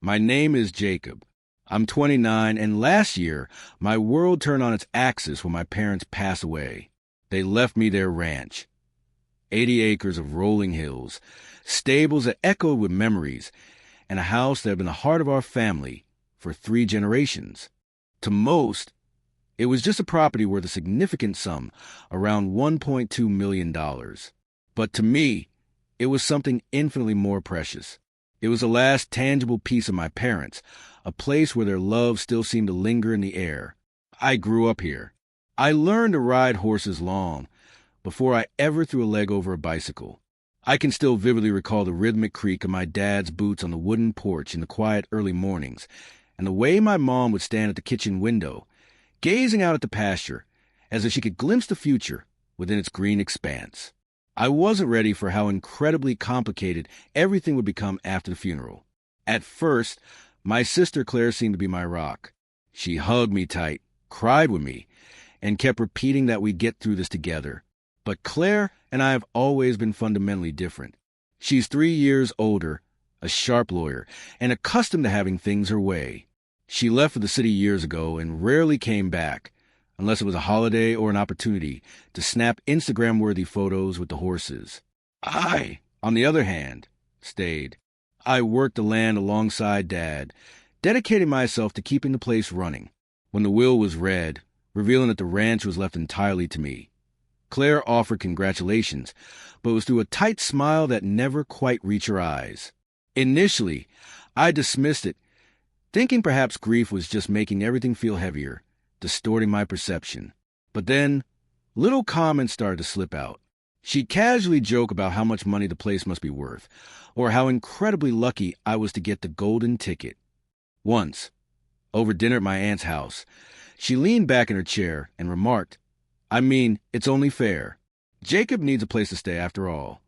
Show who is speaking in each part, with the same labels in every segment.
Speaker 1: My name is Jacob. I'm 29, and last year, my world turned on its axis when my parents passed away. They left me their ranch. 80 acres of rolling hills, stables that echoed with memories, and a house that had been the heart of our family for 3 generations. To most, it was just a property worth a significant sum, around $1.2 million. But to me, it was something infinitely more precious. It was the last tangible piece of my parents, a place where their love still seemed to linger in the air. I grew up here. I learned to ride horses long, before I ever threw a leg over a bicycle. I can still vividly recall the rhythmic creak of my dad's boots on the wooden porch in the quiet early mornings, and the way my mom would stand at the kitchen window, gazing out at the pasture, as if she could glimpse the future within its green expanse. I wasn't ready for how incredibly complicated everything would become after the funeral. At first, my sister Claire seemed to be my rock. She hugged me tight, cried with me, and kept repeating that we'd get through this together. But Claire and I have always been fundamentally different. She's 3 years older, a sharp lawyer, and accustomed to having things her way. She left for the city years ago and rarely came back, unless it was a holiday or an opportunity to snap Instagram-worthy photos with the horses. I, on the other hand, stayed. I worked the land alongside Dad, dedicating myself to keeping the place running. When the will was read, revealing that the ranch was left entirely to me, Claire offered congratulations, but it was through a tight smile that never quite reached her eyes. Initially, I dismissed it, thinking perhaps grief was just making everything feel heavier, distorting my perception. But then, little comments started to slip out. She'd casually joke about how much money the place must be worth, or how incredibly lucky I was to get the golden ticket. Once, over dinner at my aunt's house, she leaned back in her chair and remarked, "I mean, it's only fair. Jacob needs a place to stay after all."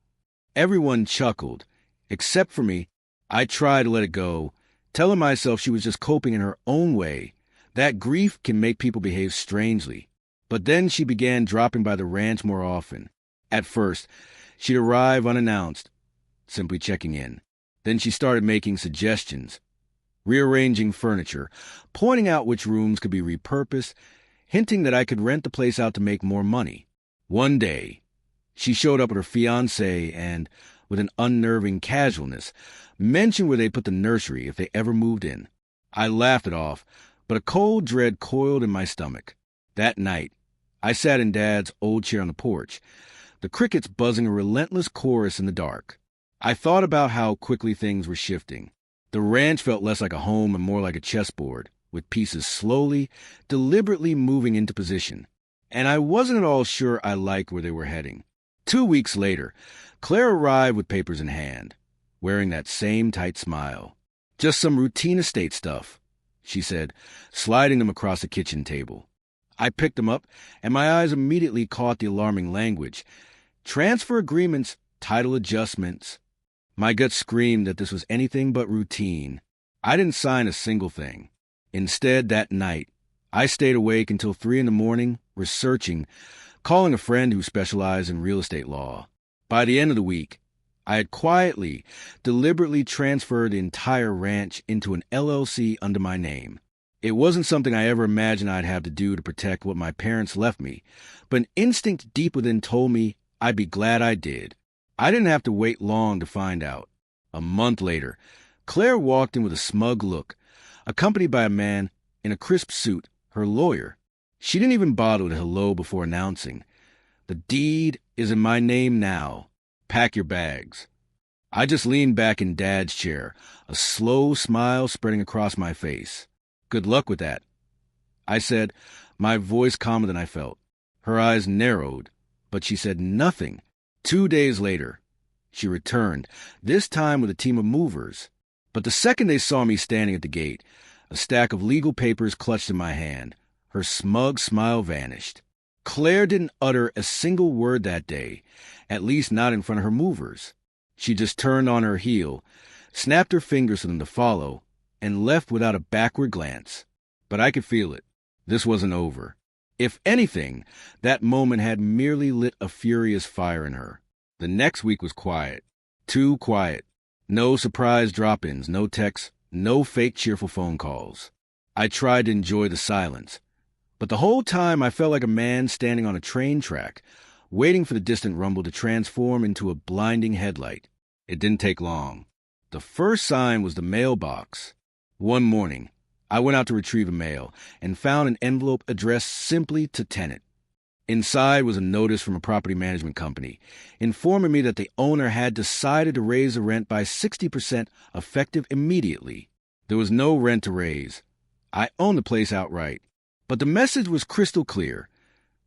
Speaker 1: Everyone chuckled, except for me. I tried to let it go, telling myself she was just coping in her own way, that grief can make people behave strangely. But then she began dropping by the ranch more often. At first, she'd arrive unannounced, simply checking in. Then she started making suggestions, rearranging furniture, pointing out which rooms could be repurposed, hinting that I could rent the place out to make more money. One day, she showed up with her fiancé and, with an unnerving casualness, mentioned where they put the nursery if they ever moved in. I laughed it off, but a cold dread coiled in my stomach. That night, I sat in Dad's old chair on the porch, the crickets buzzing a relentless chorus in the dark. I thought about how quickly things were shifting. The ranch felt less like a home and more like a chessboard, with pieces slowly, deliberately moving into position. And I wasn't at all sure I liked where they were heading. 2 weeks later, Claire arrived with papers in hand, wearing that same tight smile. "Just some routine estate stuff," she said, sliding them across the kitchen table. I picked them up, and my eyes immediately caught the alarming language. Transfer agreements, title adjustments. My gut screamed that this was anything but routine. I didn't sign a single thing. Instead, that night, I stayed awake until 3 a.m, researching, calling a friend who specialized in real estate law. By the end of the week, I had quietly, deliberately transferred the entire ranch into an LLC under my name. It wasn't something I ever imagined I'd have to do to protect what my parents left me, but an instinct deep within told me I'd be glad I did. I didn't have to wait long to find out. A month later, Claire walked in with a smug look, accompanied by a man in a crisp suit, her lawyer. She didn't even bother with a hello before announcing, "The deed is in my name now. Pack your bags." I just leaned back in Dad's chair, a slow smile spreading across my face. "Good luck with that," I said, my voice calmer than I felt. Her eyes narrowed, but she said nothing. 2 days later, she returned, this time with a team of movers. But the second they saw me standing at the gate, a stack of legal papers clutched in my hand, her smug smile vanished. Claire didn't utter a single word that day, at least not in front of her movers. She just turned on her heel, snapped her fingers for them to follow, and left without a backward glance. But I could feel it. This wasn't over. If anything, that moment had merely lit a furious fire in her. The next week was quiet. Too quiet. No surprise drop-ins, no texts, No fake cheerful phone calls. I tried to enjoy the silence, but the whole time I felt like a man standing on a train track, waiting for the distant rumble to transform into a blinding headlight. It didn't take long. The first sign was the mailbox. One morning, I went out to retrieve a mail and found an envelope addressed simply to tenant. Inside was a notice from a property management company informing me that the owner had decided to raise the rent by 60% effective immediately. There was no rent to raise. I owned the place outright. But the message was crystal clear.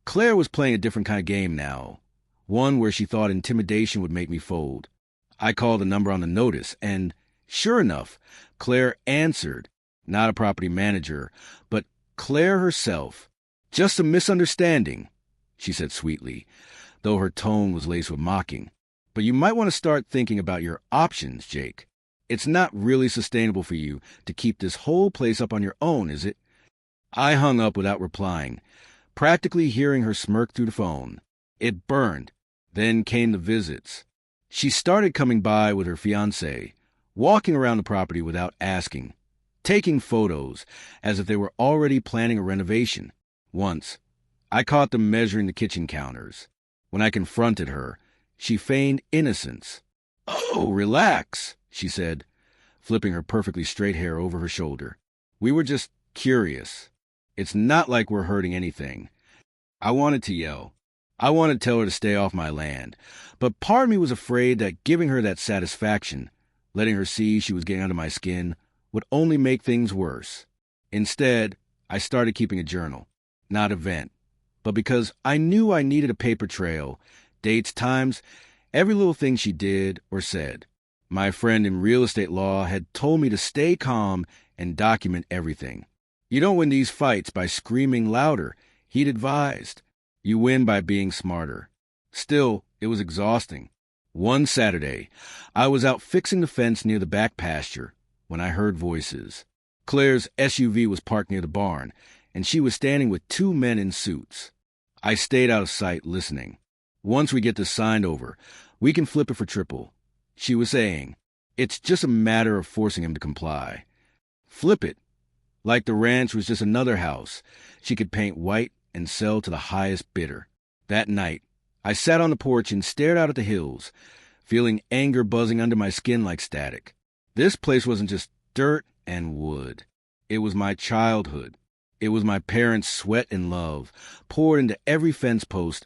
Speaker 1: Claire was playing a different kind of game now, one where she thought intimidation would make me fold. I called the number on the notice, and sure enough, Claire answered. Not a property manager, but Claire herself. Just a misunderstanding, she said sweetly, though her tone was laced with mocking. But you might want to start thinking about your options, Jake. It's not really sustainable for you to keep this whole place up on your own, is it? I hung up without replying, practically hearing her smirk through the phone. It burned. Then came the visits. She started coming by with her fiancé, walking around the property without asking, taking photos as if they were already planning a renovation. Once, I caught them measuring the kitchen counters. When I confronted her, she feigned innocence. "Oh, relax," she said, flipping her perfectly straight hair over her shoulder. "We were just curious. It's not like we're hurting anything." I wanted to yell. I wanted to tell her to stay off my land, but part of me was afraid that giving her that satisfaction, letting her see she was getting under my skin, would only make things worse. Instead, I started keeping a journal, not a vent, but because I knew I needed a paper trail, dates, times, every little thing she did or said. My friend in real estate law had told me to stay calm and document everything. You don't win these fights by screaming louder, he'd advised. You win by being smarter. Still, it was exhausting. One Saturday, I was out fixing the fence near the back pasture when I heard voices. Claire's SUV was parked near the barn, and she was standing with two men in suits. I stayed out of sight listening. "Once we get this signed over, we can flip it for triple," she was saying. "It's just a matter of forcing him to comply." Flip it. Like the ranch was just another house she could paint white and sell to the highest bidder. That night, I sat on the porch and stared out at the hills, feeling anger buzzing under my skin like static. This place wasn't just dirt and wood. It was my childhood. It was my parents' sweat and love, poured into every fence post,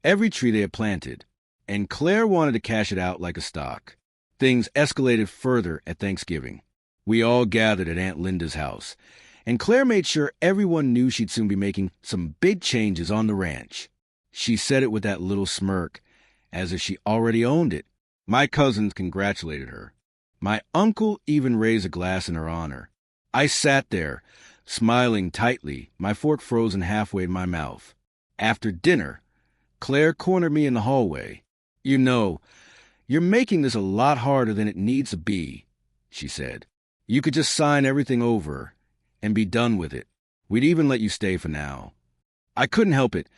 Speaker 1: every tree they had planted. And Claire wanted to cash it out like a stock. Things escalated further at Thanksgiving. We all gathered at Aunt Linda's house, and Claire made sure everyone knew she'd soon be making some big changes on the ranch. She said it with that little smirk, as if she already owned it. My cousins congratulated her. My uncle even raised a glass in her honor. I sat there, smiling tightly, my fork frozen halfway in my mouth. After dinner, Claire cornered me in the hallway. "You know, you're making this a lot harder than it needs to be," she said. "You could just sign everything over and be done with it. We'd even let you stay for now." I couldn't help it.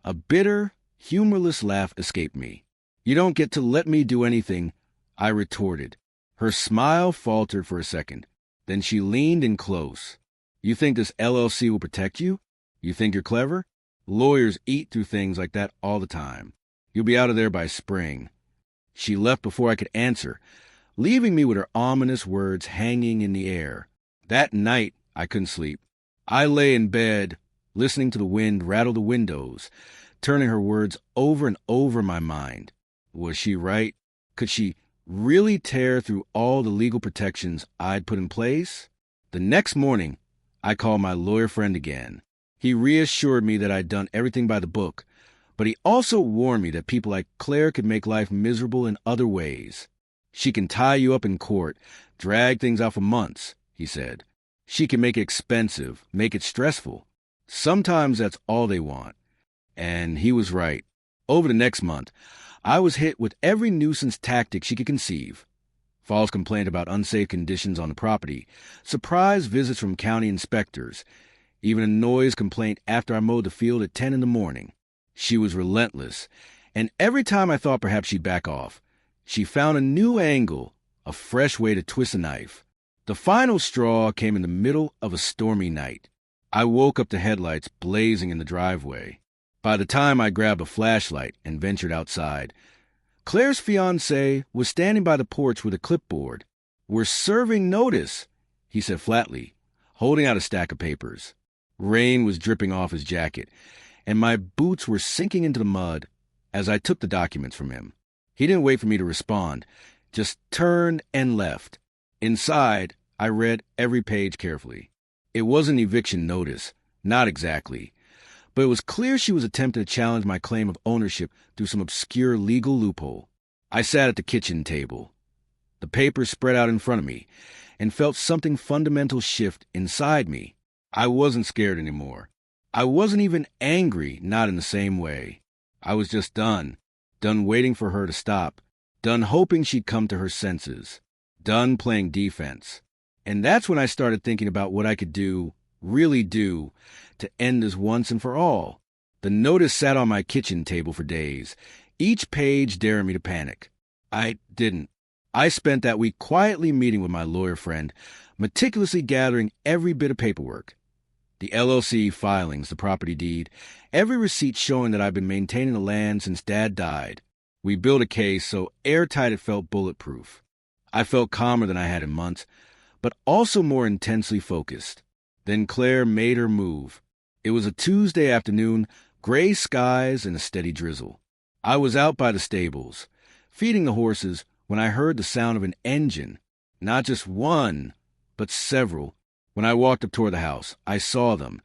Speaker 1: A bitter, humorless laugh escaped me. "You don't get to let me do anything," I retorted. Her smile faltered for a second. Then she leaned in close. "You think this LLC will protect you? You think you're clever? Lawyers eat through things like that all the time. You'll be out of there by spring." She left before I could answer, leaving me with her ominous words hanging in the air. That night, I couldn't sleep. I lay in bed, listening to the wind rattle the windows, turning her words over and over in my mind. Was she right? Could she really tear through all the legal protections I'd put in place? The next morning, I called my lawyer friend again. He reassured me that I'd done everything by the book, but he also warned me that people like Claire could make life miserable in other ways. "She can tie you up in court, drag things out for months," he said. "She can make it expensive, make it stressful. Sometimes that's all they want." And he was right. Over the next month, I was hit with every nuisance tactic she could conceive. False complaint about unsafe conditions on the property, surprise visits from county inspectors, even a noise complaint after I mowed the field at 10 in the morning. She was relentless, and every time I thought perhaps she'd back off, she found a new angle, a fresh way to twist a knife. The final straw came in the middle of a stormy night. I woke up to headlights blazing in the driveway. By the time I grabbed a flashlight and ventured outside, Claire's fiancé was standing by the porch with a clipboard. "We're serving notice," he said flatly, holding out a stack of papers. Rain was dripping off his jacket, and my boots were sinking into the mud as I took the documents from him. He didn't wait for me to respond, just turned and left. Inside, I read every page carefully. It wasn't an eviction notice, not exactly, but it was clear she was attempting to challenge my claim of ownership through some obscure legal loophole. I sat at the kitchen table, the papers spread out in front of me, and felt something fundamental shift inside me. I wasn't scared anymore. I wasn't even angry, not in the same way. I was just done waiting for her to stop, done hoping she'd come to her senses, done playing defense. And that's when I started thinking about what I could do, really do, to end this once and for all. The notice sat on my kitchen table for days, each page daring me to panic. I didn't. I spent that week quietly meeting with my lawyer friend, meticulously gathering every bit of paperwork. The LLC filings, the property deed, every receipt showing that I've been maintaining the land since Dad died. We built a case so airtight it felt bulletproof. I felt calmer than I had in months, but also more intensely focused. Then Claire made her move. It was a Tuesday afternoon, gray skies and a steady drizzle. I was out by the stables, feeding the horses, when I heard the sound of an engine. Not just one, but several. When I walked up toward the house, I saw them.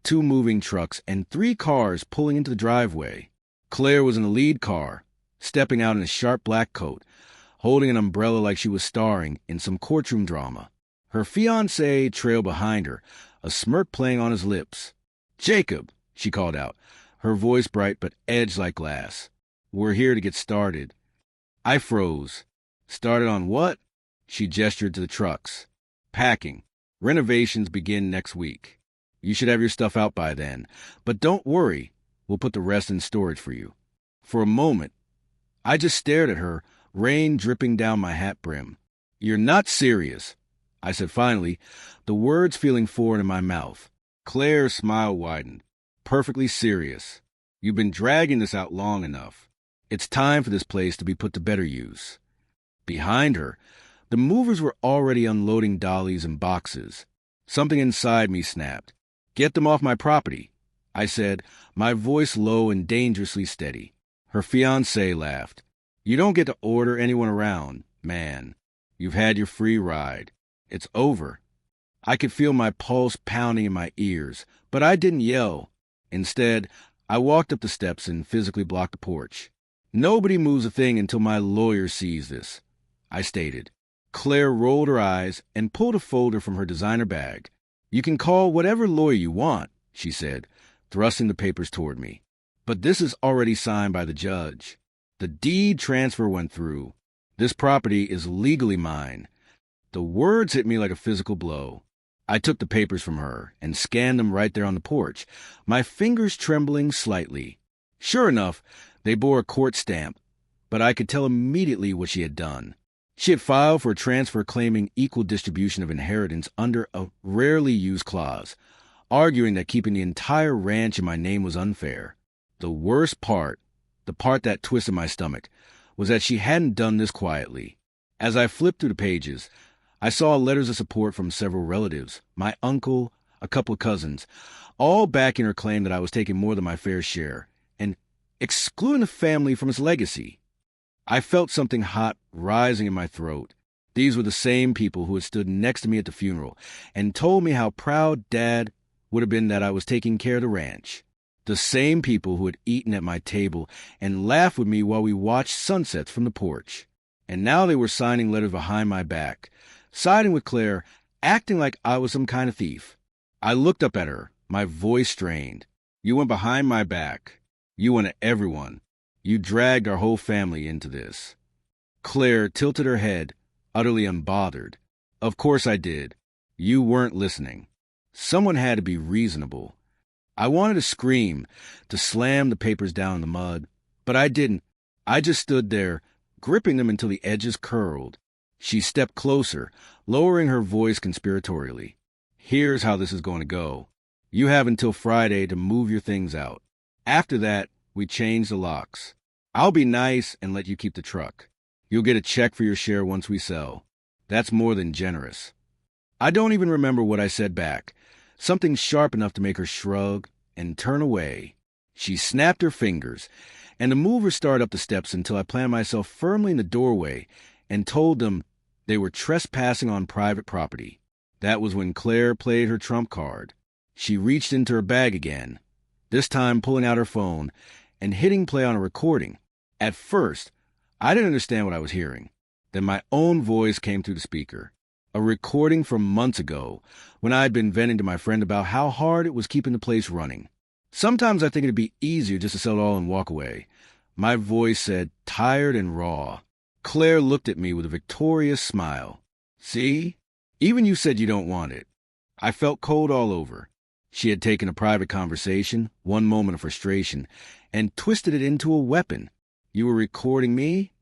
Speaker 1: 2 moving trucks and 3 cars pulling into the driveway. Claire was in the lead car, stepping out in a sharp black coat, holding an umbrella like she was starring in some courtroom drama. Her fiancé trailed behind her, a smirk playing on his lips. "Jacob," she called out, her voice bright but edged like glass. "We're here to get started." I froze. "Started on what?" She gestured to the trucks. "Packing. Renovations begin next week. You should have your stuff out by then. But don't worry, we'll put the rest in storage for you." For a moment, I just stared at her, rain dripping down my hat brim. "You're not serious," I said finally, the words feeling foreign in my mouth. Claire's smile widened. "Perfectly serious. You've been dragging this out long enough. It's time for this place to be put to better use." Behind her, the movers were already unloading dollies and boxes. Something inside me snapped. "Get them off my property," I said, my voice low and dangerously steady. Her fiancé laughed. "You don't get to order anyone around, man. You've had your free ride. It's over." I could feel my pulse pounding in my ears, but I didn't yell. Instead, I walked up the steps and physically blocked the porch. "Nobody moves a thing until my lawyer sees this," I stated. Claire rolled her eyes and pulled a folder from her designer bag. "You can call whatever lawyer you want," she said, thrusting the papers toward me. "But this is already signed by the judge. The deed transfer went through. This property is legally mine." The words hit me like a physical blow. I took the papers from her and scanned them right there on the porch, my fingers trembling slightly. Sure enough, they bore a court stamp, but I could tell immediately what she had done. She had filed for a transfer claiming equal distribution of inheritance under a rarely used clause, arguing that keeping the entire ranch in my name was unfair. The worst part, the part that twisted my stomach, was that she hadn't done this quietly. As I flipped through the pages, I saw letters of support from several relatives, my uncle, a couple of cousins, all backing her claim that I was taking more than my fair share, and excluding the family from its legacy. I felt something hot rising in my throat. These were the same people who had stood next to me at the funeral and told me how proud Dad would have been that I was taking care of the ranch. The same people who had eaten at my table and laughed with me while we watched sunsets from the porch. And now they were signing letters behind my back, siding with Claire, acting like I was some kind of thief. I looked up at her, my voice strained. "You went behind my back. You went at everyone. You dragged our whole family into this." Claire tilted her head, utterly unbothered. "Of course I did. You weren't listening. Someone had to be reasonable." I wanted to scream, to slam the papers down in the mud, but I didn't. I just stood there, gripping them until the edges curled. She stepped closer, lowering her voice conspiratorially. "Here's how this is going to go. You have until Friday to move your things out. After that, we change the locks. I'll be nice and let you keep the truck. You'll get a check for your share once we sell. That's more than generous." I don't even remember what I said back. Something sharp enough to make her shrug and turn away. She snapped her fingers, and the mover started up the steps until I planted myself firmly in the doorway and told them they were trespassing on private property. That was when Claire played her trump card. She reached into her bag again, this time pulling out her phone and hitting play on a recording. At first, I didn't understand what I was hearing. Then my own voice came through the speaker. A recording from months ago, when I had been venting to my friend about how hard it was keeping the place running. Sometimes I think it'd be easier just to sell it all and walk away. My voice said, tired and raw. Claire looked at me with a victorious smile. "See? Even you said you don't want it." I felt cold all over. She had taken a private conversation, one moment of frustration, and twisted it into a weapon. "You were recording me?"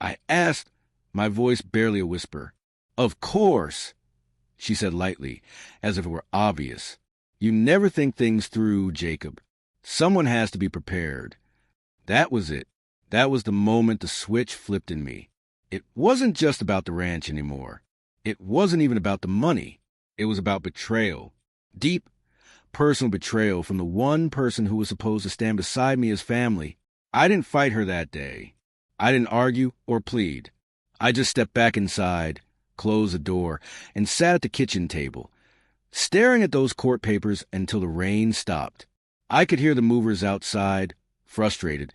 Speaker 1: I asked, my voice barely a whisper. "Of course," she said lightly, as if it were obvious. "You never think things through, Jacob. Someone has to be prepared." That was it. That was the moment the switch flipped in me. It wasn't just about the ranch anymore. It wasn't even about the money. It was about betrayal. Deep, personal betrayal from the one person who was supposed to stand beside me as family. I didn't fight her that day. I didn't argue or plead. I just stepped back inside, closed the door, and sat at the kitchen table, staring at those court papers until the rain stopped. I could hear the movers outside, frustrated,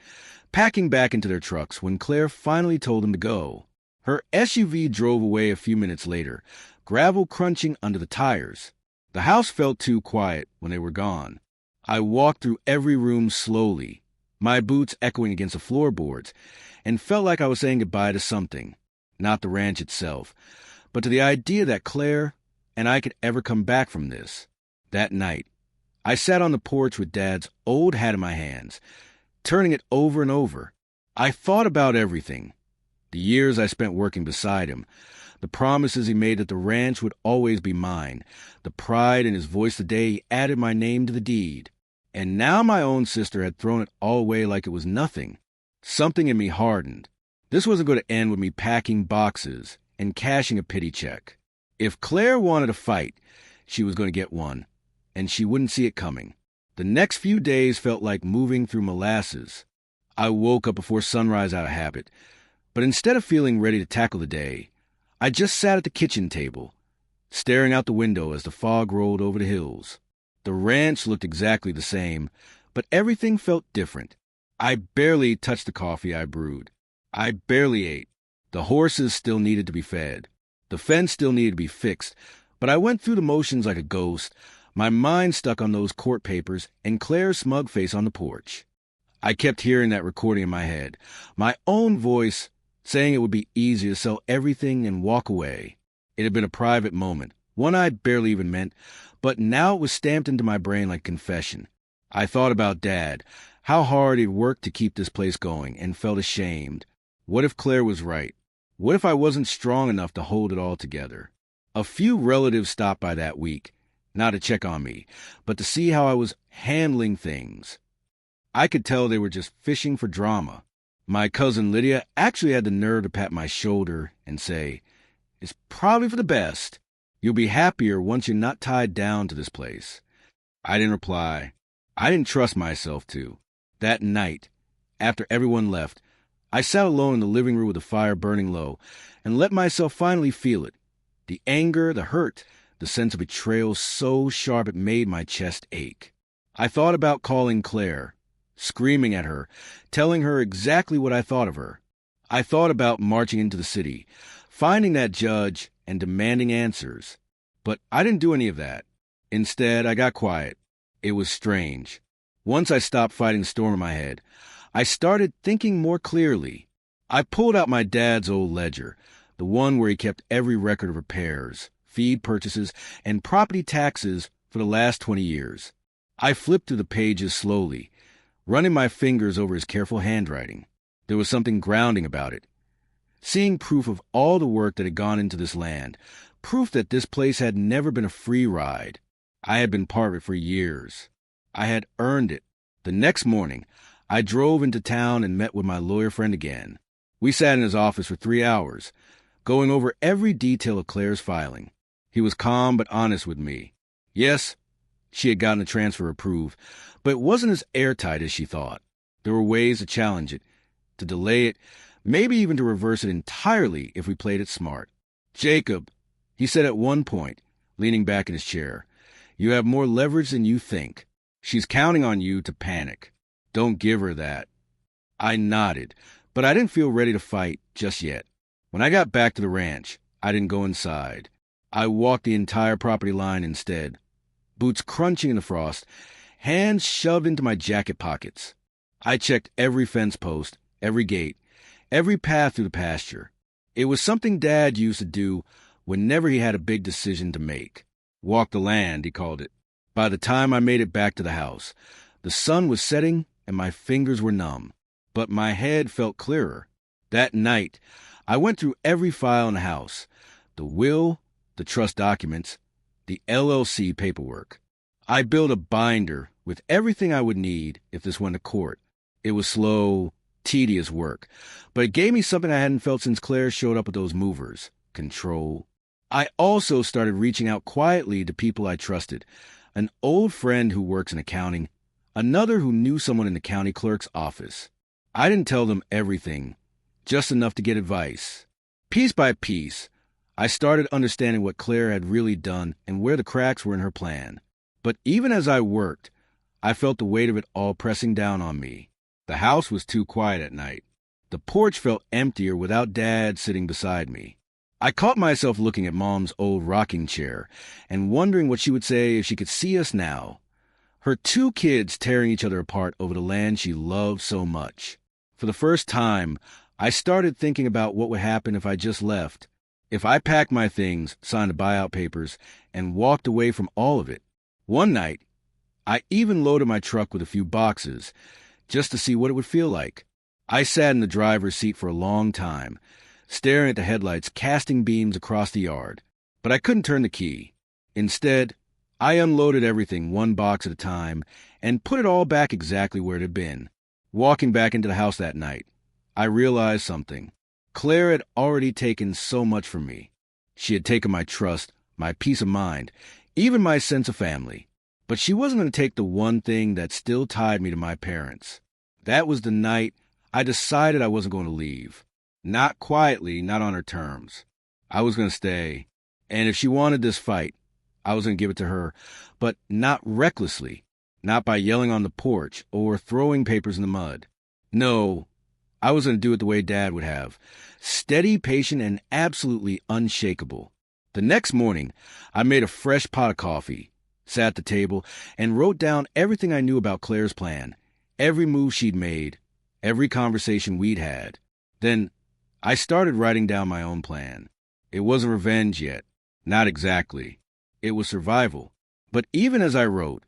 Speaker 1: packing back into their trucks when Claire finally told them to go. Her SUV drove away a few minutes later, gravel crunching under the tires. The house felt too quiet when they were gone. I walked through every room slowly, my boots echoing against the floorboards, and felt like I was saying goodbye to something, not the ranch itself, but to the idea that Claire and I could ever come back from this. That night, I sat on the porch with Dad's old hat in my hands, turning it over and over. I thought about everything. The years I spent working beside him, the promises he made that the ranch would always be mine, the pride in his voice the day he added my name to the deed. And now my own sister had thrown it all away like it was nothing. Something in me hardened. This wasn't going to end with me packing boxes and cashing a pity check. If Claire wanted a fight, she was going to get one, and she wouldn't see it coming. The next few days felt like moving through molasses. I woke up before sunrise out of habit, but instead of feeling ready to tackle the day, I just sat at the kitchen table, staring out the window as the fog rolled over the hills. The ranch looked exactly the same, but everything felt different. I barely touched the coffee I brewed. I barely ate. The horses still needed to be fed. The fence still needed to be fixed, but I went through the motions like a ghost, my mind stuck on those court papers and Claire's smug face on the porch. I kept hearing that recording in my head, my own voice saying it would be easy to sell everything and walk away. It had been a private moment, one I barely even meant, but now it was stamped into my brain like confession. I thought about Dad, how hard he'd worked to keep this place going, and felt ashamed. What if Claire was right? What if I wasn't strong enough to hold it all together? A few relatives stopped by that week, not to check on me, but to see how I was handling things. I could tell they were just fishing for drama. My cousin Lydia actually had the nerve to pat my shoulder and say, "It's probably for the best. You'll be happier once you're not tied down to this place." I didn't reply. I didn't trust myself to. That night, after everyone left, I sat alone in the living room with the fire burning low and let myself finally feel it. The anger, the hurt, the sense of betrayal so sharp it made my chest ache. I thought about calling Claire, screaming at her, telling her exactly what I thought of her. I thought about marching into the city, finding that judge, and demanding answers. But I didn't do any of that. Instead, I got quiet. It was strange. Once I stopped fighting the storm in my head, I started thinking more clearly. I pulled out my dad's old ledger, the one where he kept every record of repairs, feed purchases, and property taxes for the last 20 years. I flipped through the pages slowly, running my fingers over his careful handwriting. There was something grounding about it. seeing proof of all the work that had gone into this land, proof that this place had never been a free ride. I had been part of it for years. I had earned it. The next morning, I drove into town and met with my lawyer friend again. We sat in his office for 3 hours, going over every detail of Claire's filing. He was calm but honest with me. Yes, she had gotten the transfer approved, but it wasn't as airtight as she thought. There were ways to challenge it, to delay it, maybe even to reverse it entirely if we played it smart. Jacob, he said at one point, leaning back in his chair, you have more leverage than you think. She's counting on you to panic. Don't give her that. I nodded, but I didn't feel ready to fight just yet. When I got back to the ranch, I didn't go inside. I walked the entire property line instead, boots crunching in the frost, hands shoved into my jacket pockets. I checked every fence post, every gate, every path through the pasture. It was something Dad used to do whenever he had a big decision to make. Walk the land, he called it. By the time I made it back to the house, the sun was setting and my fingers were numb, but my head felt clearer. That night, I went through every file in the house, the will, the trust documents, the LLC paperwork. I built a binder with everything I would need if this went to court. It was slow, tedious work, but it gave me something I hadn't felt since Claire showed up with those movers: control. I also started reaching out quietly to people I trusted. An old friend who works in accounting, another who knew someone in the county clerk's office. I didn't tell them everything, just enough to get advice. Piece by piece, I started understanding what Claire had really done and where the cracks were in her plan. But even as I worked, I felt the weight of it all pressing down on me. The house was too quiet at night. The porch felt emptier without Dad sitting beside me. I caught myself looking at Mom's old rocking chair and wondering what she would say if she could see us now. Her 2 kids tearing each other apart over the land she loved so much. For the first time, I started thinking about what would happen if I just left. If I packed my things, signed the buyout papers, and walked away from all of it. One night, I even loaded my truck with a few boxes, just to see what it would feel like. I sat in the driver's seat for a long time, staring at the headlights casting beams across the yard. But I couldn't turn the key. Instead, I unloaded everything one box at a time and put it all back exactly where it had been. Walking back into the house that night, I realized something. Claire had already taken so much from me. She had taken my trust, my peace of mind, even my sense of family. But she wasn't going to take the one thing that still tied me to my parents. That was the night I decided I wasn't going to leave. Not quietly, not on her terms. I was going to stay. And if she wanted this fight, I was going to give it to her, but not recklessly, not by yelling on the porch or throwing papers in the mud. No, I was going to do it the way Dad would have. Steady, patient, and absolutely unshakable. The next morning, I made a fresh pot of coffee, sat at the table, and wrote down everything I knew about Claire's plan, every move she'd made, every conversation we'd had. Then I started writing down my own plan. It wasn't revenge yet. Not exactly. It was survival. But even as I wrote,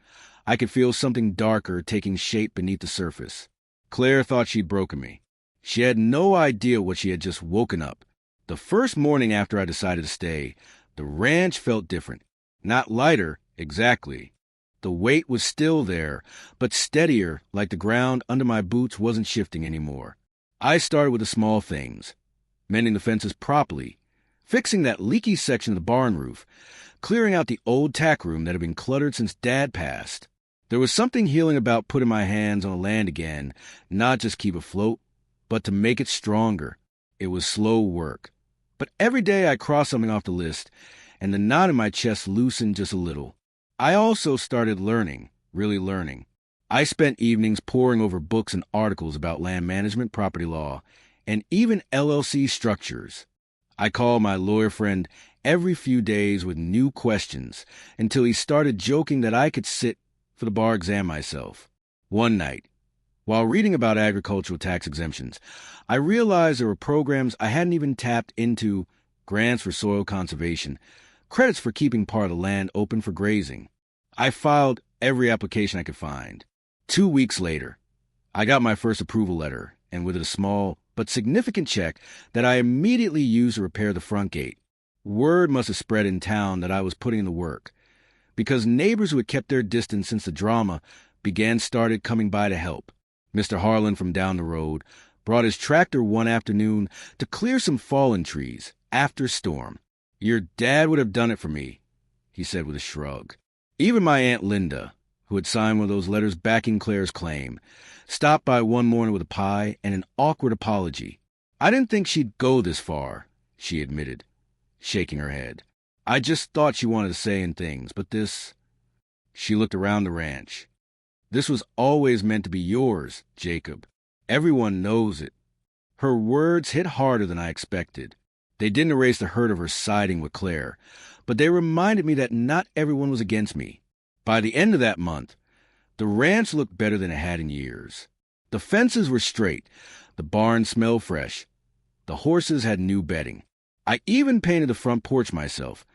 Speaker 1: I could feel something darker taking shape beneath the surface. Claire thought she'd broken me. She had no idea what she had just woken up. The first morning after I decided to stay, the ranch felt different. Not lighter, exactly. The weight was still there, but steadier, like the ground under my boots wasn't shifting anymore. I started with the small things. Mending the fences properly, fixing that leaky section of the barn roof, clearing out the old tack room that had been cluttered since Dad passed. There was something healing about putting my hands on the land again, not just keep afloat, but to make it stronger. It was slow work. But every day I crossed something off the list, and the knot in my chest loosened just a little. I also started learning, really learning. I spent evenings poring over books and articles about land management, property law, and even LLC structures. I called my lawyer friend every few days with new questions until he started joking that I could sit for the bar exam myself. One night, while reading about agricultural tax exemptions, I realized there were programs I hadn't even tapped into: grants for soil conservation, credits for keeping part of the land open for grazing. I filed every application I could find. 2 weeks later, I got my first approval letter, and with it a small, but significant check that I immediately used to repair the front gate. Word must have spread in town that I was putting in the work, because neighbors who had kept their distance since the drama started coming by to help. Mr. Harlan from down the road brought his tractor one afternoon to clear some fallen trees after a storm. "Your dad would have done it for me," he said with a shrug. Even my Aunt Linda, who had signed one of those letters backing Claire's claim, stopped by one morning with a pie and an awkward apology. "I didn't think she'd go this far," she admitted, shaking her head. "I just thought she wanted to say things, but this—" She looked around the ranch. "This was always meant to be yours, Jacob. Everyone knows it." Her words hit harder than I expected. They didn't erase the hurt of her siding with Claire, but they reminded me that not everyone was against me. By the end of that month, the ranch looked better than it had in years. The fences were straight, the barn smelled fresh, the horses had new bedding. I even painted the front porch myself,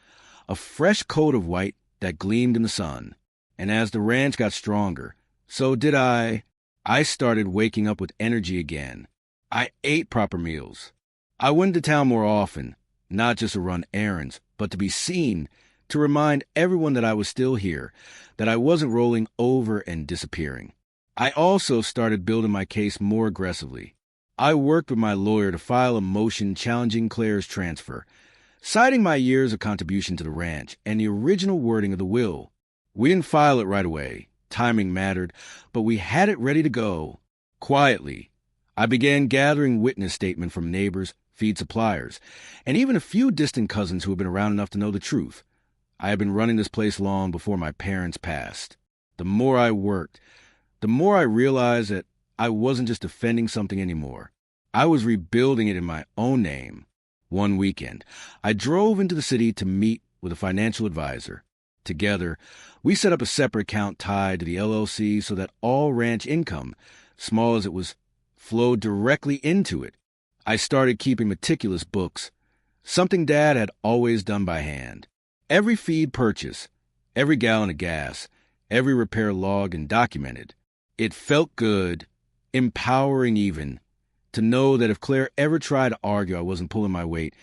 Speaker 1: a fresh coat of white that gleamed in the sun. And as the ranch got stronger, so did I. I started waking up with energy again. I ate proper meals. I went to town more often, not just to run errands, but to be seen, to remind everyone that I was still here, that I wasn't rolling over and disappearing. I also started building my case more aggressively. I worked with my lawyer to file a motion challenging Claire's transfer, citing my years of contribution to the ranch and the original wording of the will. We didn't file it right away. Timing mattered, but we had it ready to go. Quietly, I began gathering witness statements from neighbors, feed suppliers, and even a few distant cousins who had been around enough to know the truth. I had been running this place long before my parents passed. The more I worked, the more I realized that I wasn't just defending something anymore. I was rebuilding it in my own name. One weekend, I drove into the city to meet with a financial advisor. Together, we set up a separate account tied to the LLC so that all ranch income, small as it was, flowed directly into it. I started keeping meticulous books, something Dad had always done by hand. Every feed purchase, every gallon of gas, every repair logged and documented. It felt good, empowering even, to know that if Claire ever tried to argue I wasn't pulling my weight,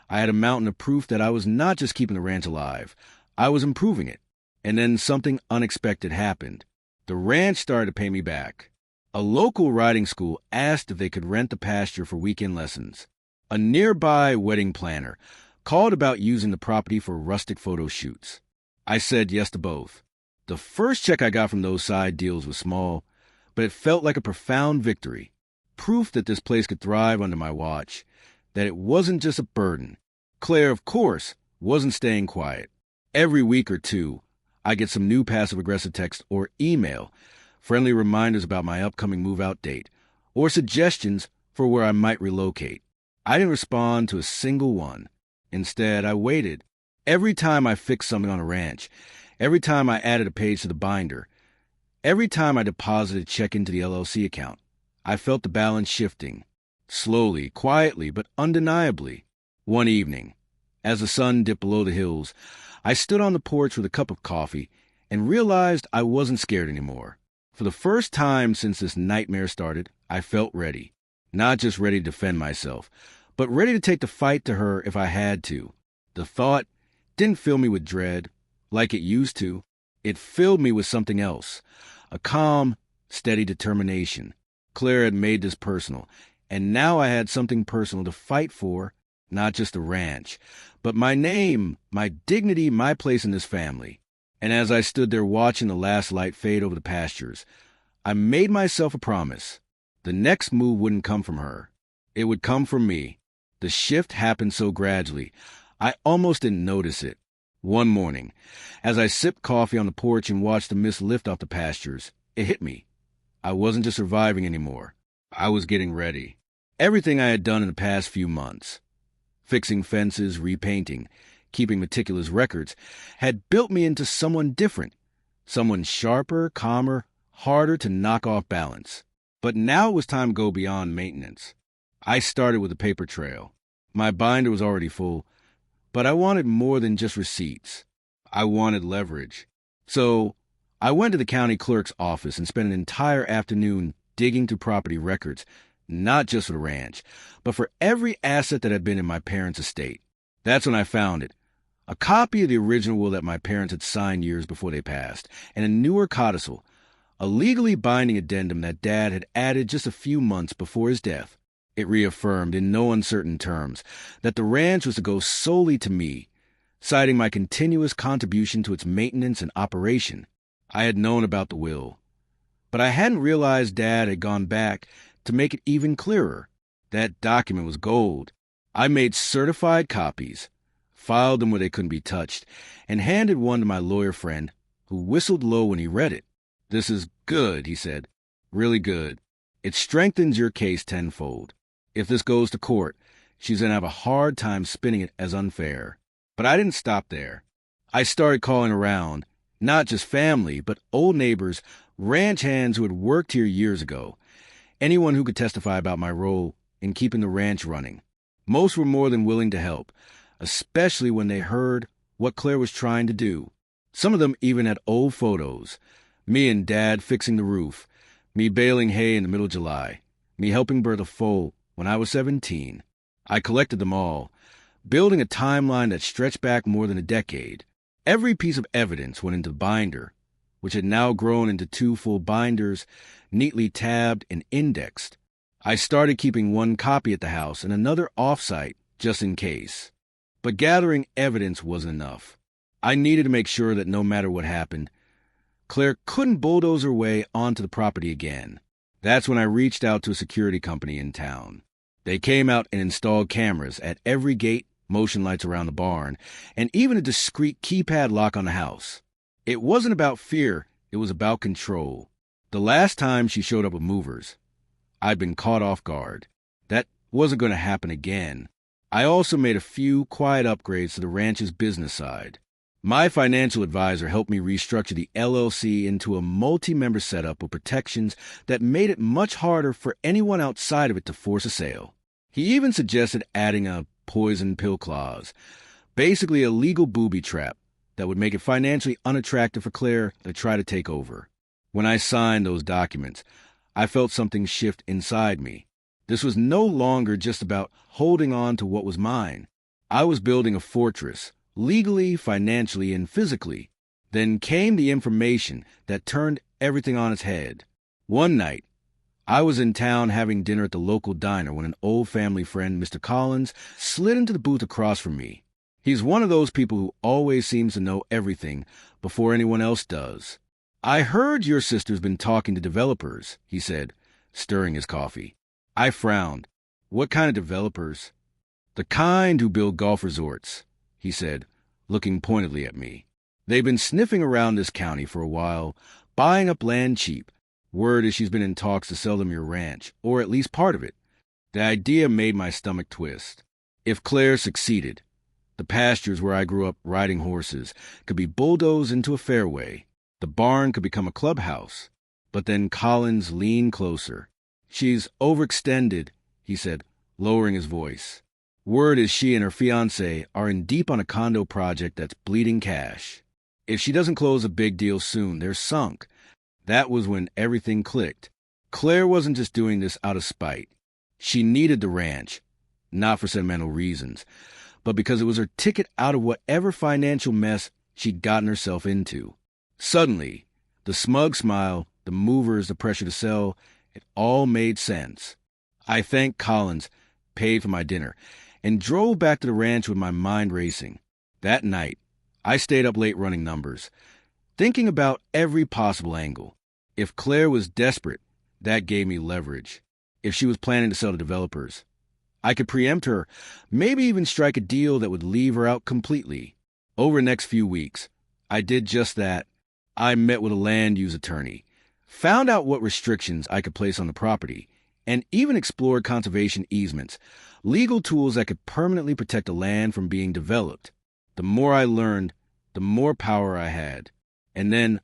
Speaker 1: I had a mountain of proof that I was not just keeping the ranch alive, I was improving it. And then something unexpected happened. The ranch started to pay me back. A local riding school asked if they could rent the pasture for weekend lessons. A nearby wedding planner called about using the property for rustic photo shoots. I said yes to both. The first check I got from those side deals was small, but it felt like a profound victory. Proof that this place could thrive under my watch, that it wasn't just a burden. Claire, of course, wasn't staying quiet. Every week or two, I get some new passive-aggressive text or email, friendly reminders about my upcoming move-out date, or suggestions for where I might relocate. I didn't respond to a single one. Instead, I waited. Every time I fixed something on a ranch, every time I added a page to the binder, every time I deposited a check into the LLC account, I felt the balance shifting. Slowly, quietly, but undeniably. One evening, as the sun dipped below the hills, I stood on the porch with a cup of coffee and realized I wasn't scared anymore. For the first time since this nightmare started, I felt ready. Not just ready to defend myself, but ready to take the fight to her if I had to. The thought didn't fill me with dread, like it used to. It filled me with something else, a calm, steady determination. Claire had made this personal, and now I had something personal to fight for, not just the ranch, but my name, my dignity, my place in this family. And as I stood there watching the last light fade over the pastures, I made myself a promise. The next move wouldn't come from her. It would come from me. The shift happened so gradually, I almost didn't notice it. One morning, as I sipped coffee on the porch and watched the mist lift off the pastures, it hit me. I wasn't just surviving anymore. I was getting ready. Everything I had done in the past few months, fixing fences, repainting, keeping meticulous records, had built me into someone different, someone sharper, calmer, harder to knock off balance. But now it was time to go beyond maintenance. I started with a paper trail. My binder was already full, but I wanted more than just receipts. I wanted leverage. So I went to the county clerk's office and spent an entire afternoon digging through property records, not just for the ranch, but for every asset that had been in my parents' estate. That's when I found it. A copy of the original will that my parents had signed years before they passed, and a newer codicil, a legally binding addendum that Dad had added just a few months before his death. It reaffirmed in no uncertain terms that the ranch was to go solely to me, citing my continuous contribution to its maintenance and operation. I had known about the will, but I hadn't realized Dad had gone back to make it even clearer. That document was gold. I made certified copies, filed them where they couldn't be touched, and handed one to my lawyer friend, who whistled low when he read it. "This is good," he said. "Really good. It strengthens your case tenfold. If this goes to court, she's going to have a hard time spinning it as unfair." But I didn't stop there. I started calling around, not just family, but old neighbors, ranch hands who had worked here years ago, anyone who could testify about my role in keeping the ranch running. Most were more than willing to help, especially when they heard what Claire was trying to do. Some of them even had old photos. Me and Dad fixing the roof, me baling hay in the middle of July, me helping birth a foal when I was 17. I collected them all, building a timeline that stretched back more than a decade. Every piece of evidence went into the binder, which had now grown into 2 full binders, neatly tabbed and indexed. I started keeping one copy at the house and another off-site, just in case. But gathering evidence wasn't enough. I needed to make sure that no matter what happened, Claire couldn't bulldoze her way onto the property again. That's when I reached out to a security company in town. They came out and installed cameras at every gate, motion lights around the barn, and even a discreet keypad lock on the house. It wasn't about fear, it was about control. The last time she showed up with movers, I'd been caught off guard. That wasn't going to happen again. I also made a few quiet upgrades to the ranch's business side. My financial advisor helped me restructure the LLC into a multi-member setup with protections that made it much harder for anyone outside of it to force a sale. He even suggested adding a poison pill clause, basically a legal booby trap that would make it financially unattractive for Claire to try to take over. When I signed those documents, I felt something shift inside me. This was no longer just about holding on to what was mine. I was building a fortress, legally, financially, and physically. Then came the information that turned everything on its head. One night, I was in town having dinner at the local diner when an old family friend, Mr. Collins, slid into the booth across from me. He's one of those people who always seems to know everything before anyone else does. "I heard your sister's been talking to developers," he said, stirring his coffee. I frowned. "What kind of developers?" "The kind who build golf resorts," he said, looking pointedly at me. "They've been sniffing around this county for a while, buying up land cheap. Word is she's been in talks to sell them your ranch, or at least part of it." The idea made my stomach twist. If Claire succeeded, the pastures where I grew up riding horses could be bulldozed into a fairway. The barn could become a clubhouse. But then Collins leaned closer. "She's overextended," he said, lowering his voice. "Word is she and her fiancé are in deep on a condo project that's bleeding cash. If she doesn't close a big deal soon, they're sunk." That was when everything clicked. Claire wasn't just doing this out of spite. She needed the ranch, not for sentimental reasons, but because it was her ticket out of whatever financial mess she'd gotten herself into. Suddenly, the smug smile, the movers, the pressure to sell, it all made sense. I thanked Collins, paid for my dinner, and drove back to the ranch with my mind racing. That night, I stayed up late running numbers, thinking about every possible angle. If Claire was desperate, that gave me leverage. If she was planning to sell to developers, I could preempt her, maybe even strike a deal that would leave her out completely. Over the next few weeks, I did just that. I met with a land use attorney, found out what restrictions I could place on the property, and even explored conservation easements, legal tools that could permanently protect the land from being developed. The more I learned, the more power I had. And then,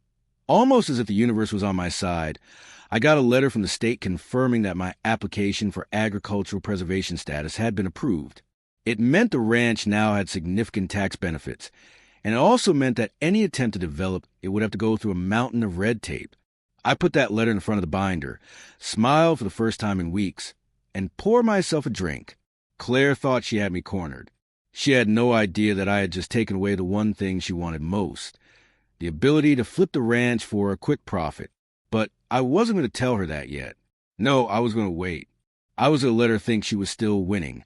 Speaker 1: almost as if the universe was on my side, I got a letter from the state confirming that my application for agricultural preservation status had been approved. It meant the ranch now had significant tax benefits, and it also meant that any attempt to develop it would have to go through a mountain of red tape. I put that letter in front of the binder, smiled for the first time in weeks, and pour myself a drink. Claire thought she had me cornered. She had no idea that I had just taken away the one thing she wanted most, the ability to flip the ranch for a quick profit. But I wasn't going to tell her that yet. No, I was going to wait. I was going to let her think she was still winning.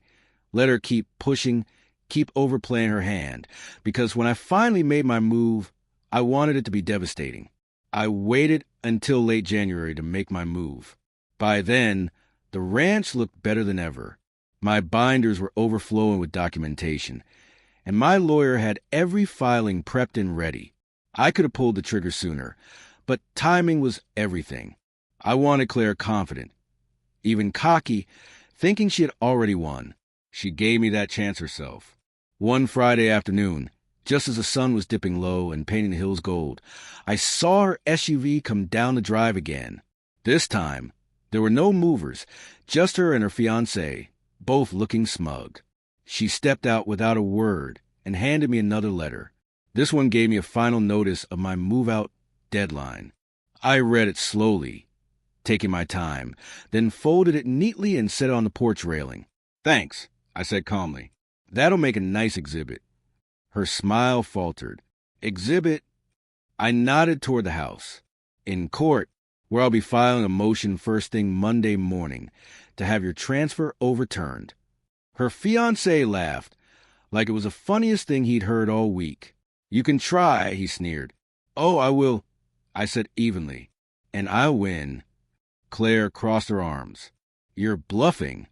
Speaker 1: Let her keep pushing, keep overplaying her hand. Because when I finally made my move, I wanted it to be devastating. I waited until late January to make my move. By then, the ranch looked better than ever. My binders were overflowing with documentation, and my lawyer had every filing prepped and ready. I could have pulled the trigger sooner, but timing was everything. I wanted Claire confident, even cocky, thinking she had already won. She gave me that chance herself. One Friday afternoon, just as the sun was dipping low and painting the hills gold, I saw her SUV come down the drive again. This time, there were no movers, just her and her fiancé, both looking smug. She stepped out without a word and handed me another letter. This one gave me a final notice of my move-out deadline. I read it slowly, taking my time, then folded it neatly and set it on the porch railing. "Thanks," I said calmly. "That'll make a nice exhibit." Her smile faltered. "Exhibit?" I nodded toward the house. "In court, where I'll be filing a motion first thing Monday morning to have your transfer overturned." Her fiancé laughed, like it was the funniest thing he'd heard all week. "You can try," he sneered. "Oh, I will," I said evenly. "And I'll win." Claire crossed her arms. "You're bluffing."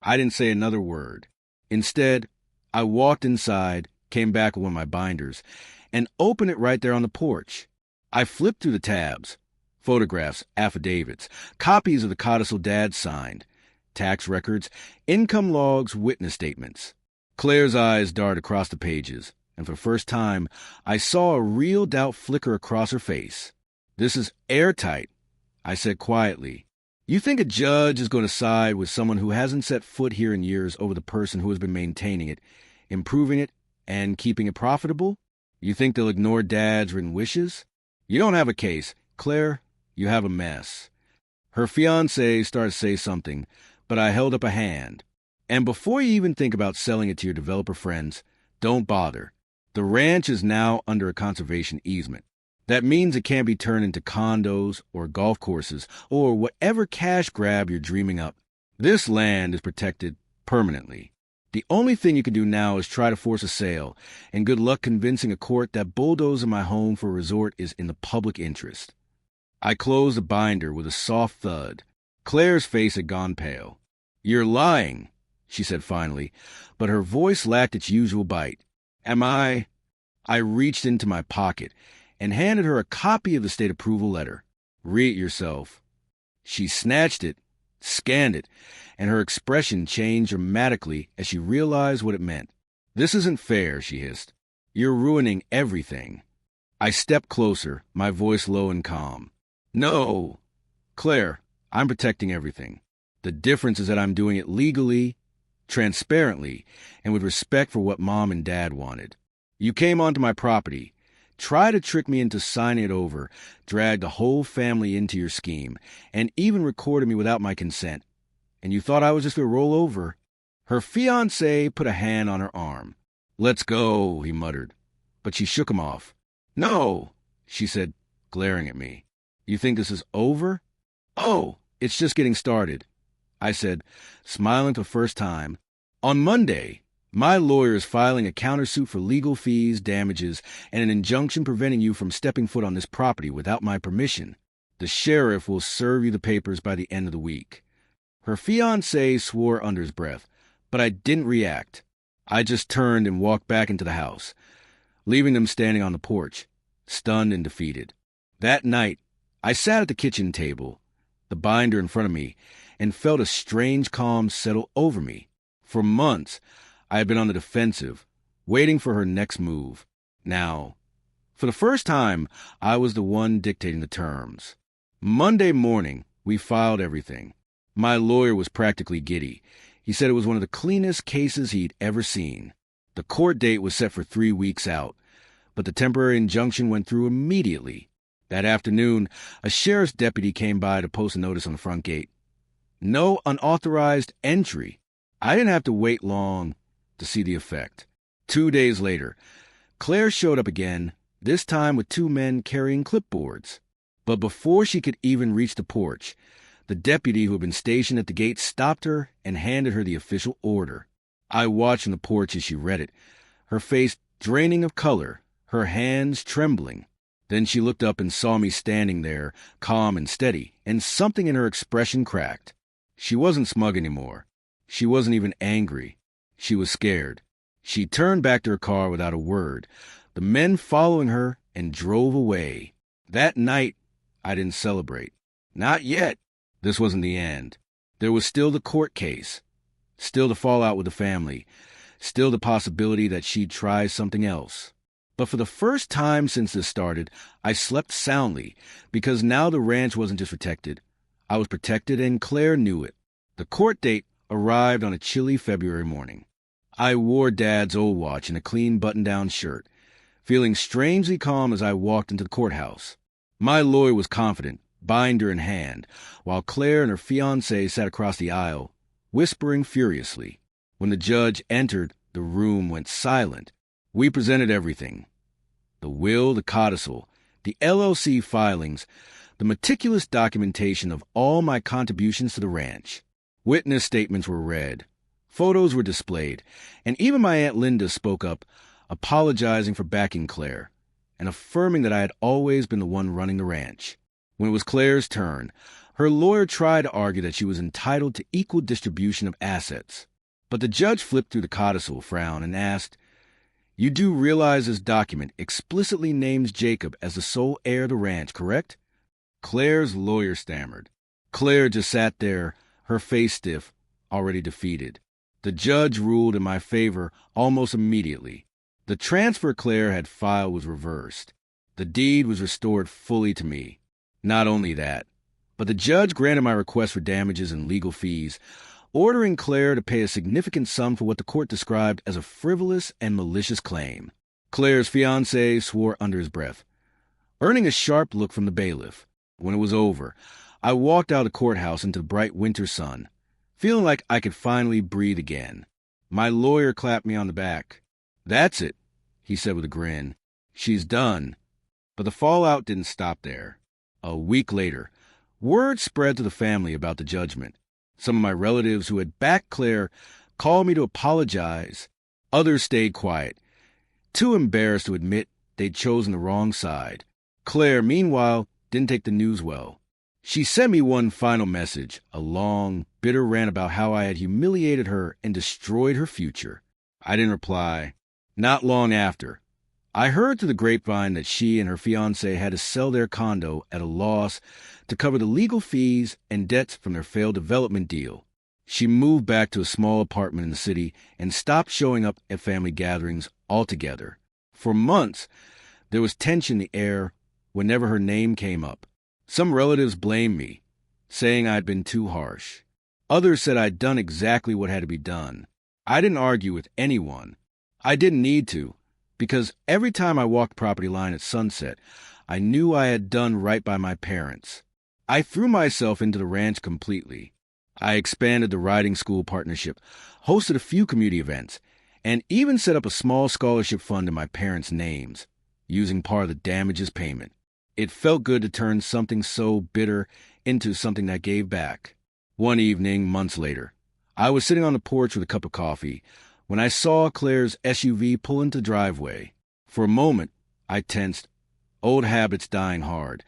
Speaker 1: I didn't say another word. Instead, I walked inside, came back with one of my binders, and opened it right there on the porch. I flipped through the tabs. Photographs, affidavits, copies of the codicil Dad signed, tax records, income logs, witness statements. Claire's eyes darted across the pages, and for the first time, I saw a real doubt flicker across her face. "This is airtight," I said quietly. "You think a judge is going to side with someone who hasn't set foot here in years over the person who has been maintaining it, improving it, and keeping it profitable? You think they'll ignore Dad's written wishes? You don't have a case. Claire, you have a mess." Her fiancé started to say something, but I held up a hand. "And before you even think about selling it to your developer friends, don't bother. The ranch is now under a conservation easement. That means it can't be turned into condos or golf courses or whatever cash grab you're dreaming up. This land is protected permanently. The only thing you can do now is try to force a sale, and good luck convincing a court that bulldozing my home for a resort is in the public interest." I closed the binder with a soft thud. Claire's face had gone pale. "You're lying," she said finally, but her voice lacked its usual bite. "Am I?" I reached into my pocket and handed her a copy of the state approval letter. "Read it yourself." She snatched it, scanned it, and her expression changed dramatically as she realized what it meant. "This isn't fair," she hissed. "You're ruining everything." I stepped closer, my voice low and calm. "No, Claire, I'm protecting everything. The difference is that I'm doing it legally, transparently, and with respect for what Mom and Dad wanted. You came onto my property, tried to trick me into signing it over, dragged the whole family into your scheme, and even recorded me without my consent. And you thought I was just going to roll over." Her fiancé put a hand on her arm. "Let's go," he muttered, but she shook him off. "No," she said, glaring at me. "You think this is over?" "Oh, it's just getting started," I said, smiling for the first time. "On Monday, my lawyer is filing a countersuit for legal fees, damages, and an injunction preventing you from stepping foot on this property without my permission. The sheriff will serve you the papers by the end of the week." Her fiancé swore under his breath, but I didn't react. I just turned and walked back into the house, leaving them standing on the porch, stunned and defeated. That night, I sat at the kitchen table, the binder in front of me, and felt a strange calm settle over me. For months, I had been on the defensive, waiting for her next move. Now, for the first time, I was the one dictating the terms. Monday morning, we filed everything. My lawyer was practically giddy. He said it was one of the cleanest cases he'd ever seen. The court date was set for 3 weeks out, but the temporary injunction went through immediately. That afternoon, a sheriff's deputy came by to post a notice on the front gate. No unauthorized entry. I didn't have to wait long to see the effect. 2 days later, Claire showed up again, this time with 2 men carrying clipboards. But before she could even reach the porch, the deputy who had been stationed at the gate stopped her and handed her the official order. I watched from the porch as she read it, her face draining of color, her hands trembling. Then she looked up and saw me standing there, calm and steady, and something in her expression cracked. She wasn't smug anymore. She wasn't even angry. She was scared. She turned back to her car without a word, the men following her, and drove away. That night, I didn't celebrate. Not yet. This wasn't the end. There was still the court case, still the fallout with the family, still the possibility that she'd try something else. But for the first time since this started, I slept soundly, because now the ranch wasn't just protected. I was protected, and Claire knew it. The court date arrived on a chilly February morning. I wore Dad's old watch and a clean button-down shirt, feeling strangely calm as I walked into the courthouse. My lawyer was confident, binder in hand, while Claire and her fiancé sat across the aisle, whispering furiously. When the judge entered, the room went silent. We presented everything: the will, the codicil, the LLC filings, the meticulous documentation of all my contributions to the ranch. Witness statements were read. Photos were displayed, and even my Aunt Linda spoke up, apologizing for backing Claire, and affirming that I had always been the one running the ranch. When it was Claire's turn, her lawyer tried to argue that she was entitled to equal distribution of assets. But the judge flipped through the codicil, frowned, and asked, "You do realize this document explicitly names Jacob as the sole heir of the ranch, correct?" Claire's lawyer stammered. Claire just sat there, her face stiff, already defeated. The judge ruled in my favor almost immediately. The transfer Claire had filed was reversed. The deed was restored fully to me. Not only that, but the judge granted my request for damages and legal fees, ordering Claire to pay a significant sum for what the court described as a frivolous and malicious claim. Claire's fiancé swore under his breath, earning a sharp look from the bailiff. When it was over, I walked out of the courthouse into the bright winter sun, feeling like I could finally breathe again. My lawyer clapped me on the back. "That's it," he said with a grin. "She's done." But the fallout didn't stop there. A week later, word spread to the family about the judgment. Some of my relatives who had backed Claire called me to apologize. Others stayed quiet, too embarrassed to admit they'd chosen the wrong side. Claire, meanwhile, didn't take the news well. She sent me one final message, a long, bitter rant about how I had humiliated her and destroyed her future. I didn't reply. Not long after, I heard through the grapevine that she and her fiancé had to sell their condo at a loss to cover the legal fees and debts from their failed development deal. She moved back to a small apartment in the city and stopped showing up at family gatherings altogether. For months, there was tension in the air whenever her name came up. Some relatives blamed me, saying I'd been too harsh. Others said I'd done exactly what had to be done. I didn't argue with anyone. I didn't need to, because every time I walked the property line at sunset, I knew I had done right by my parents. I threw myself into the ranch completely. I expanded the riding school partnership, hosted a few community events, and even set up a small scholarship fund in my parents' names, using part of the damages payment. It felt good to turn something so bitter into something that gave back. One evening, months later, I was sitting on the porch with a cup of coffee when I saw Claire's SUV pull into the driveway. For a moment, I tensed, old habits dying hard,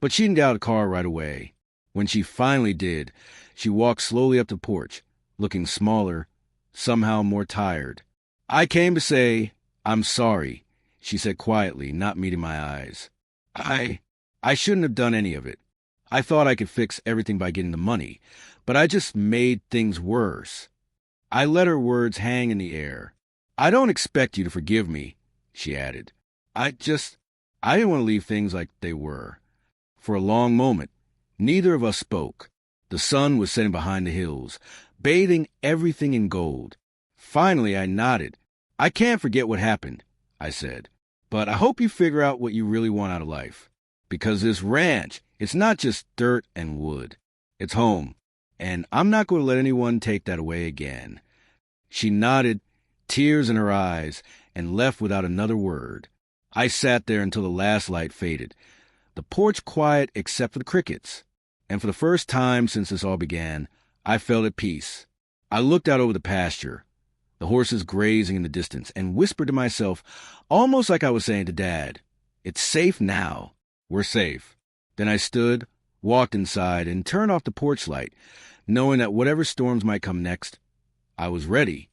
Speaker 1: but she didn't get out of the car right away. When she finally did, she walked slowly up the porch, looking smaller, somehow more tired. "I came to say, I'm sorry," she said quietly, not meeting my eyes. I shouldn't have done any of it. I thought I could fix everything by getting the money, but I just made things worse. I let her words hang in the air. "I don't expect you to forgive me," she added. I didn't want to leave things like they were. For a long moment, neither of us spoke. The sun was setting behind the hills, bathing everything in gold. Finally, I nodded. "I can't forget what happened," I said. "But I hope you figure out what you really want out of life. Because this ranch, it's not just dirt and wood. It's home. and I'm not going to let anyone take that away again." She nodded, tears in her eyes, and left without another word. I sat there until the last light faded, the porch quiet except for the crickets. And for the first time since this all began, I felt at peace. I looked out over the pasture, the horses grazing in the distance, and whispered to myself, almost like I was saying to Dad, "It's safe now. We're safe." Then I stood, walked inside, and turned off the porch light, knowing that whatever storms might come next, I was ready.